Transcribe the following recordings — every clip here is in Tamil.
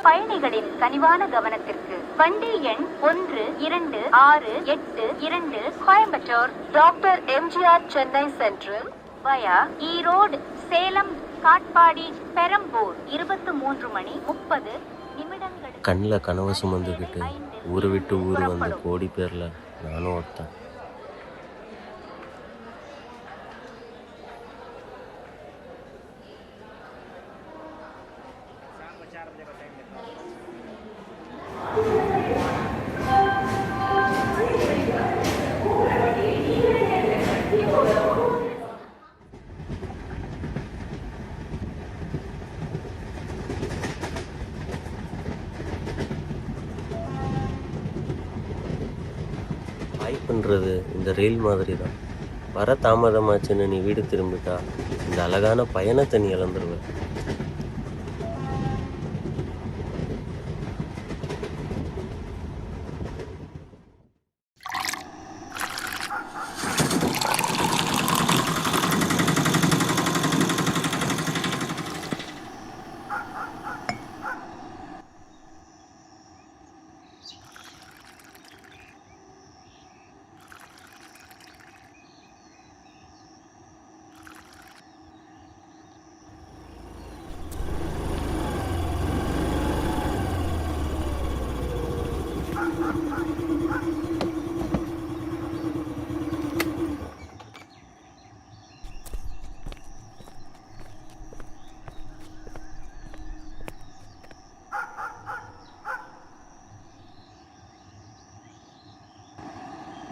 பயணிகளின் கனிவான கவனத்திற்கு வண்டி எண் 1268 கோயம்புத்தூர் டாக்டர் எம்ஜிஆர் சென்னை சென்ட்ரல் வயா ஈரோடு சேலம் காட்பாடி பெரம்பூர் 23 மணி 30 நிமிடங்கள். கண்ணில் கனவு சுமந்துக்கிட்டு ஊரை விட்டு ஊர் வந்து கோடி பேரில் நானும் ஒருத்தன். வாய்ப்புன்றது இந்த ரயில் மாதிரி தான். வர தாமதமாச்சுன்னு நீ வீடு திரும்பிட்டா இந்த அழகான பயணத்தை நீ இழந்துருவ.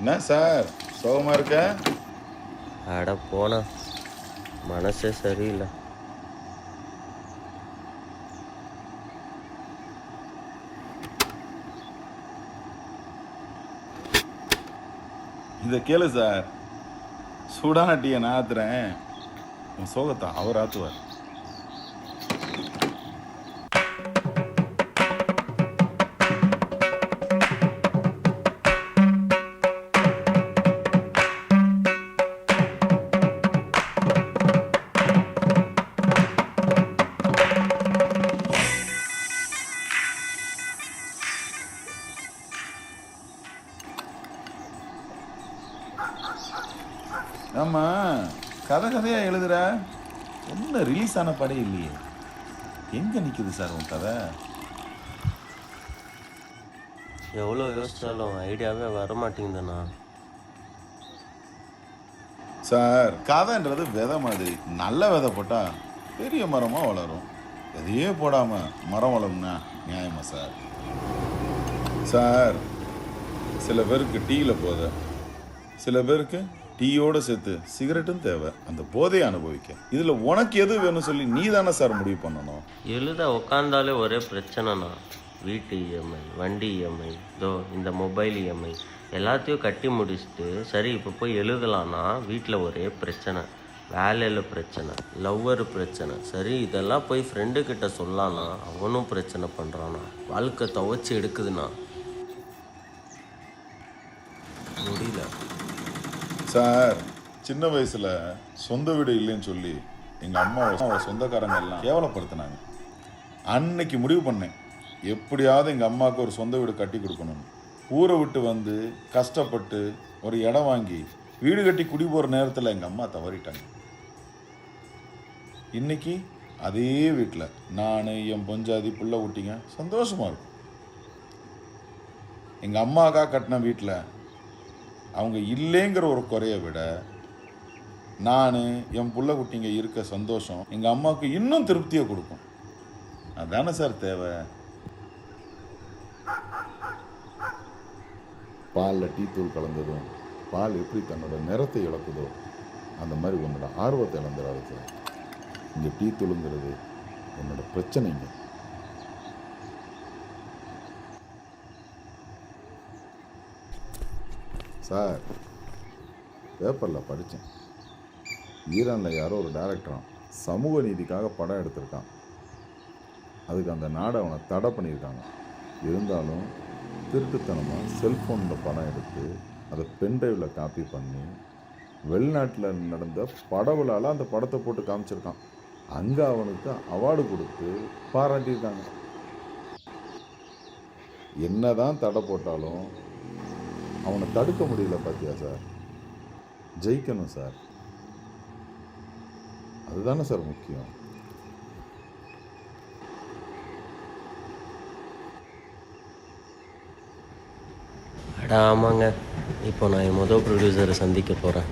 என்ன சார் சோகமாக இருக்க? அட போனா, மனசே சரியில்லை. இதை கேளு சார், சூடான டீயை நான் ஆத்துறேன், உன் சோகத்தை அவர் ஆத்துவார். ஆமா, கதையாக எழுதுற, ஒன்றும் ரிலீஸ் ஆன படம் இல்லையே. எங்க நிக்குது சார் உன் கதை? எவ்வளோ யோசிச்சாலும் ஐடியாவே வரமாட்டேங்குதுண்ணா. சார், கதைன்றது விதை மாதிரி. நல்ல விதை போட்டா பெரிய மரமா வளரும். எதையே போடாம மரம் வளரும்னா நியாயமா சார்? சார், சில பேருக்கு டீயில் போதை, சில பேருக்கு டீயோட சேர்த்து சிகரெட்டும் தேவை, அந்த போதையை அனுபவிக்க. இதில் உனக்கு எது வேணும்னு சொல்லி நீ தானே சார் முடிவு பண்ணணும். எழுத உக்காந்தாலே ஒரே பிரச்சனைண்ணா. வீட்டு இஎம்ஐ, வண்டி இஎம்ஐ, இதோ இந்த மொபைல் இஎம்ஐ எல்லாத்தையும் கட்டி முடிச்சுட்டு சரி இப்போ போய் எழுதலான்னா வீட்டில் ஒரே பிரச்சனை. வேலையில் பிரச்சனை, லவ்வர் பிரச்சனை. சரி இதெல்லாம் போய் ஃப்ரெண்டுக்கிட்ட சொல்லான்னா அவனும் பிரச்சனை பண்ணுறானா. வாழ்க்கை துவைச்சி எடுக்குதுண்ணா. முடியல சார். சின்ன வயசுல சொந்த வீடு இல்லைன்னு சொல்லி எங்க அம்மாவை சொந்தக்காரங்க எல்லாம் கேவலப்படுத்தினாங்க. அன்னைக்கு முடிவு பண்ணேன், எப்படியாவது எங்க அம்மாவுக்கு ஒரு சொந்த வீடு கட்டி கொடுக்கணும்னு. ஊரை விட்டு வந்து கஷ்டப்பட்டு ஒரு இடம் வாங்கி வீடு கட்டி குடி போகிற நேரத்தில் எங்கள் அம்மா தவறிட்டாங்க. இன்னைக்கு அதே வீட்டில் நான், என் பொஞ்சாதி, புள்ள ஊட்டிங்க சந்தோஷமாக இருக்கும். எங்கள் அம்மாக்கா கட்டின வீட்டில் அவங்க இல்லைங்கிற ஒரு குறைய விட நான், என் புள்ள குட்டிங்க இருக்க சந்தோஷம் எங்கள் அம்மாவுக்கு இன்னும் திருப்தியை கொடுக்கும். அதானே சார் தேவை. பாலில் டீ தூள் கலந்ததும் பால் எப்படி தன்னோட நிறத்தை இழக்குதோ அந்த மாதிரி உன்னோட ஆர்வத்தை இழந்துடாது சார். இங்கே டீ தூளுங்கிறது உன்னோட பிரச்சனைங்க. சார், பேப்பரில் படித்தேன், ஈரானில் யாரோ ஒரு டைரக்டரான் சமூக நீதிக்காக படம் எடுத்திருக்கான். அதுக்கு அந்த நாடை அவனை தடை பண்ணியிருக்காங்க. இருந்தாலும் திருட்டுத்தனமாக செல்ஃபோனில் படம் எடுத்து அதை பென்ட்ரைவில் காப்பி பண்ணி வெளிநாட்டில் நடந்த படவிழால் அந்த படத்தை போட்டு காமிச்சிருக்கான். அங்கே அவனுக்கு அவார்டு கொடுத்து பாராட்டியிருக்காங்க. என்னதான் தடை போட்டாலும் அவனை தடுக்க முடியல பார்த்தியா சார். ஜெயிக்கணும் சார், அதுதானே சார் முக்கியம். அட ஆமாங்க, இப்போ நான் என் ப்ரொடியூசரை சந்திக்க போகிறேன்.